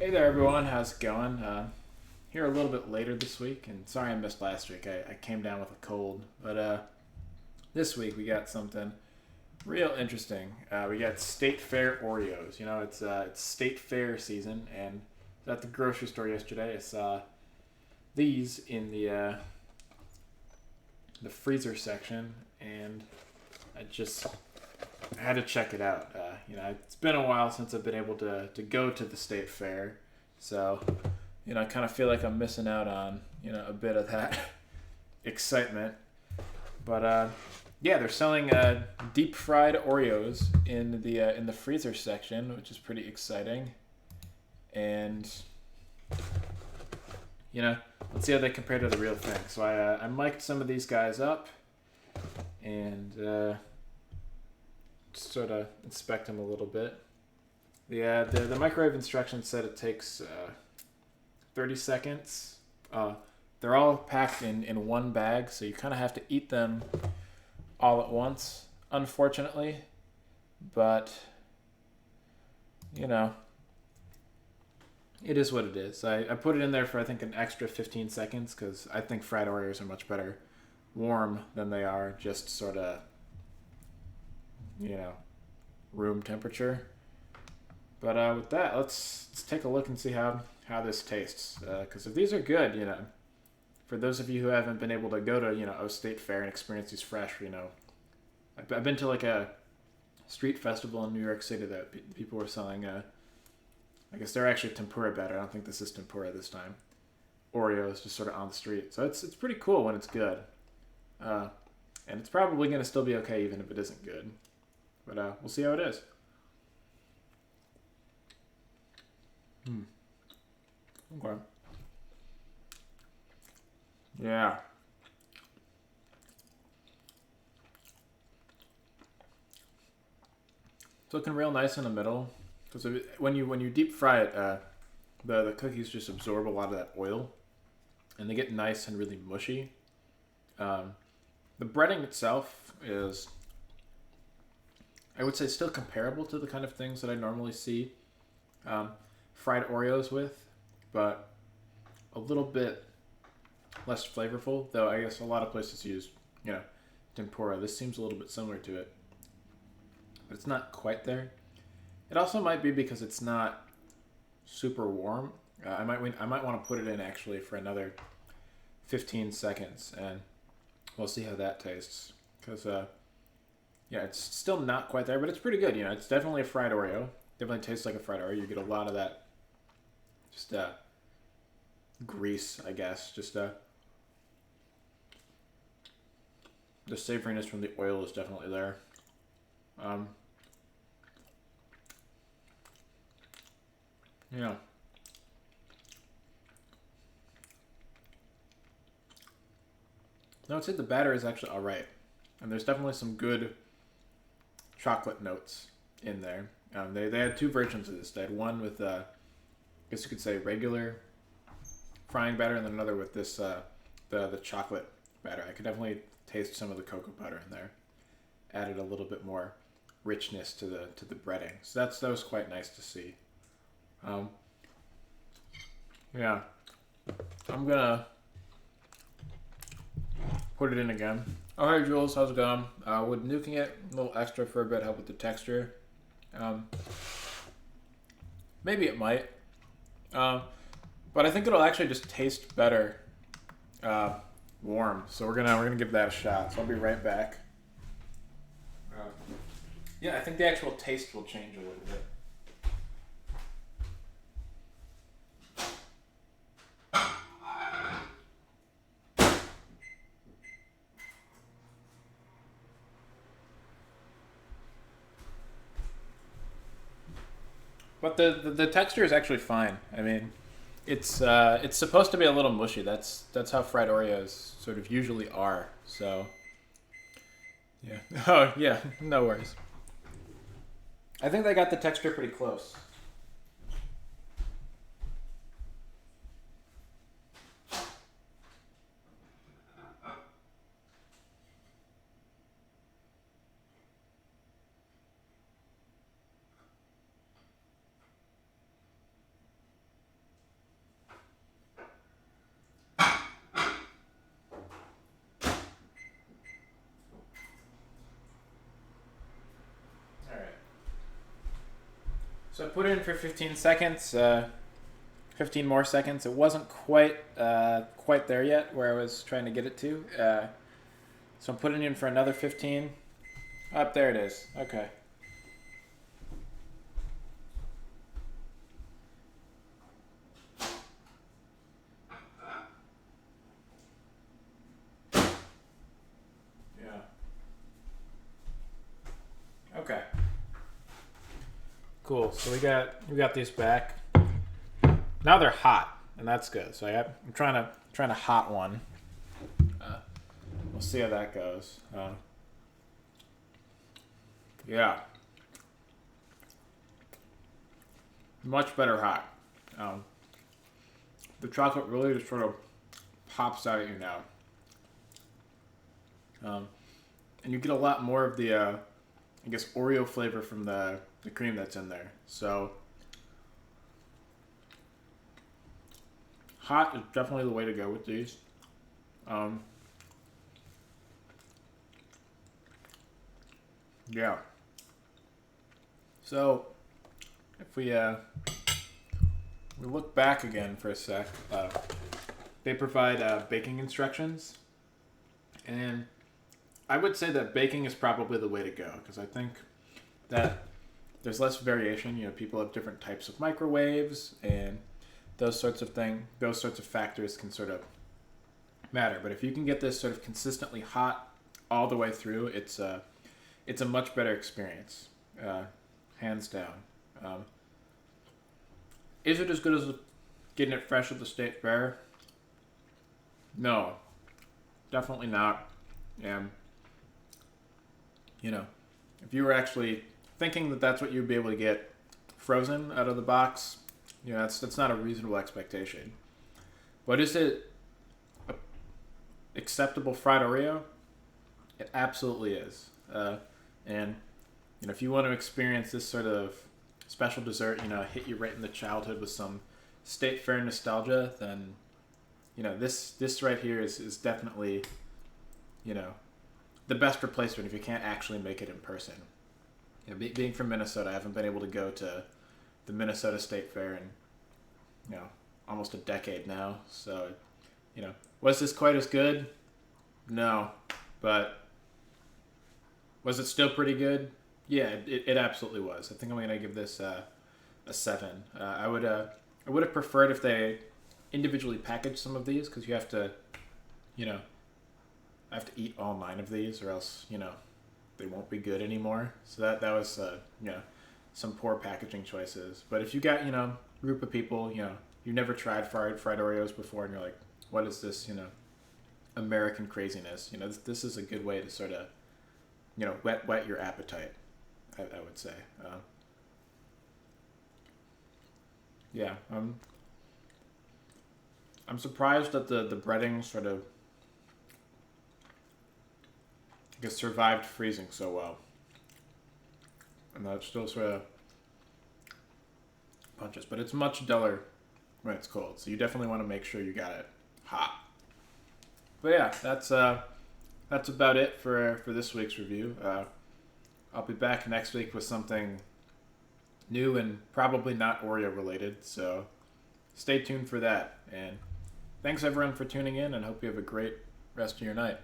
Hey there, everyone. How's it going? Here a little bit later this week, and sorry I missed last week. I came down with a cold, but this week we got something real interesting. We got State Fair Oreos. You know, it's State Fair season, and I was at the grocery store yesterday. I saw these in the freezer section, and I just had to check it out. It's been a while since I've been able to go to the state fair, so I kind of feel like I'm missing out on a bit of that excitement. But yeah, they're selling deep fried Oreos in the freezer section, which is pretty exciting. And let's see how they compare to the real thing. So I mic'd some of these guys up and sort of inspect them a little bit. The microwave instructions said it takes 30 seconds. They're all packed in one bag, so you kind of have to eat them all at once, unfortunately. But, it is what it is. I put it in there for, I think, an extra 15 seconds because I think fried Oreos are much better warm than they are just sort of, room temperature. But with that, let's take a look and see how this tastes. Because if these are good, for those of you who haven't been able to go to a state fair and experience these fresh, I've been to like a street festival in New York City that people were selling. I guess they're actually tempura batter. I don't think this is tempura this time. Oreos just sort of on the street, so it's pretty cool when it's good. And it's probably gonna still be okay even if it isn't good. But we'll see how it is. Okay. Yeah. It's looking real nice in the middle. Because when you deep fry it, the cookies just absorb a lot of that oil, and they get nice and really mushy. The breading itself is, I would say, still comparable to the kind of things that I normally see fried Oreos with, but a little bit less flavorful. Though I guess a lot of places use, tempura. This seems a little bit similar to it, but it's not quite there. It also might be because it's not super warm. I might want to put it in actually for another 15 seconds, and we'll see how that tastes. Because yeah, it's still not quite there, but it's pretty good. It's definitely a fried Oreo. Definitely tastes like a fried Oreo. You get a lot of that, just grease, I guess. Just the savoriness from the oil is definitely there. Yeah. No, I'd say the batter is actually all right, and there's definitely some good chocolate notes in there. They had two versions of this. They had one with, I guess you could say, regular frying batter, and then another with this the chocolate batter. I could definitely taste some of the cocoa butter in there. Added a little bit more richness to the breading. So that was quite nice to see. Yeah, I'm gonna put it in again. Oh, hey Jules, how's it going? Would nuking it a little extra for a bit help with the texture? Maybe it might. But I think it'll actually just taste better warm. So we're gonna give that a shot. So I'll be right back. Uh, yeah, I think the actual taste will change a little bit. But the texture is actually fine. I mean, it's supposed to be a little mushy. That's how fried Oreos sort of usually are. So yeah. Oh yeah, no worries. I think they got the texture pretty close. So I put it in for 15 seconds, 15 more seconds. It wasn't quite there yet where I was trying to get it to. So I'm putting it in for another 15. Up there it is. Okay. Yeah. Okay. Cool. So we got these back. Now they're hot, and that's good. So I'm trying to hot one. We'll see how that goes. Yeah. Much better hot. The chocolate really just sort of pops out at you now. And you get a lot more of the, I guess, Oreo flavor from the cream that's in there. So, hot is definitely the way to go with these. Yeah. So, if we look back again for a sec, they provide baking instructions, and I would say that baking is probably the way to go because I think that there's less variation. You know, people have different types of microwaves, and those sorts of factors can sort of matter. But if you can get this sort of consistently hot all the way through, it's a much better experience, hands down. Is it as good as getting it fresh at the state fair? No, definitely not. And you know, if you were actually thinking that that's what you'd be able to get frozen out of the box, you know, that's not a reasonable expectation. But is it a acceptable fried Oreo? It absolutely is. And you know, if you want to experience this sort of special dessert, you know, hit you right in the childhood with some state fair nostalgia, then you know this right here is definitely, you know, the best replacement if you can't actually make it in person. You know, being from Minnesota, I haven't been able to go to the Minnesota State Fair in, you know, almost a decade now. So, you know, was this quite as good? No, but was it still pretty good? Yeah, it absolutely was. I think I'm gonna give this a 7. I would have preferred if they individually packaged some of these because you have to, you know, I have to eat all 9 of these or else, you know, they won't be good anymore. So that was, you know, some poor packaging choices. But if you got, you know, a group of people, you know, you've never tried fried Oreos before and you're like, what is this, you know, American craziness? You know, this is a good way to sort of, you know, whet your appetite, I would say. Yeah, I'm surprised that the breading sort of, I guess, survived freezing so well. And that still sort of punches. But it's much duller when it's cold. So you definitely want to make sure you got it hot. But yeah, that's about it for this week's review. I'll be back next week with something new and probably not Oreo related. So stay tuned for that. And thanks everyone for tuning in and hope you have a great rest of your night.